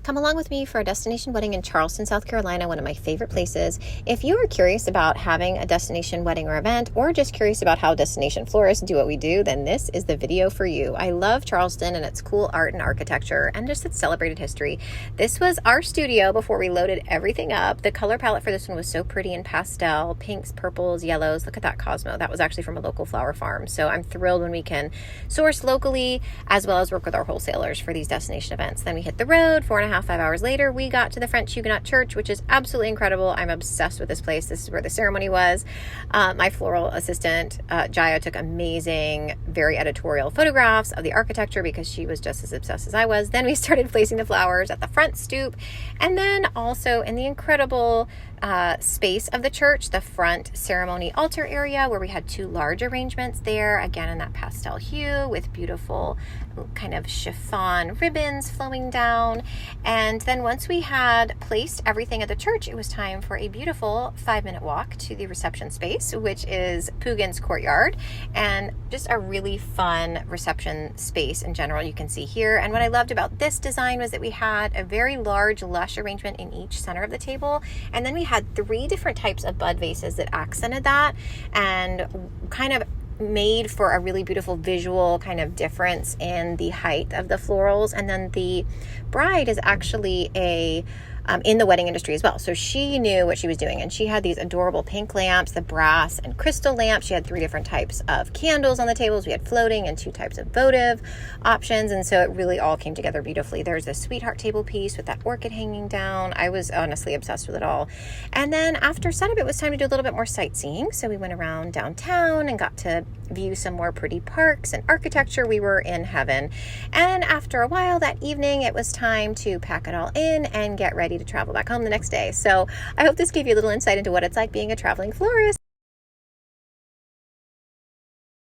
Come along with me for a destination wedding in Charleston, South Carolina, one of my favorite places. If you are curious about having a destination wedding or event, or just curious about how destination florists do what we do, then this is the video for you. I love Charleston and its cool art and architecture and just its celebrated history. This was our studio before we loaded everything up. The color palette for this one was so pretty in pastel, pinks, purples, yellows. Look at that Cosmo. That was actually from a local flower farm. So I'm thrilled when we can source locally as well as work with our wholesalers for these destination events. Then we hit the road. 5 hours later, we got to the French Huguenot Church, which is absolutely incredible. I'm obsessed with this place. This is where the ceremony was. My floral assistant, Jaya, took amazing, very editorial photographs of the architecture because she was just as obsessed as I was. Then we started placing the flowers at the front stoop, and then also in the incredible space of the church, the front ceremony altar area, where we had 2 large arrangements there, again in that pastel hue with beautiful kind of chiffon ribbons flowing down. And then once we had placed everything at the church, it was time for a beautiful 5-minute walk to the reception space, which is Pugin's courtyard, and just a really fun reception space in general, you can see here. And what I loved about this design was that we had a very large lush arrangement in each center of the table, and then we had 3 different types of bud vases that accented that and kind of made for a really beautiful visual kind of difference in the height of the florals. And then the bride is actually in the wedding industry as well. So she knew what she was doing, and she had these adorable pink lamps, the brass and crystal lamps. She had 3 different types of candles on the tables. We had floating and 2 types of votive options. And so it really all came together beautifully. There's a sweetheart table piece with that orchid hanging down. I was honestly obsessed with it all. And then after setup, it was time to do a little bit more sightseeing. So we went around downtown and got to view some more pretty parks and architecture. We were in heaven. And after a while that evening, it was time to pack it all in and get ready to travel back home the next day. So I hope this gave you a little insight into what it's like being a traveling florist.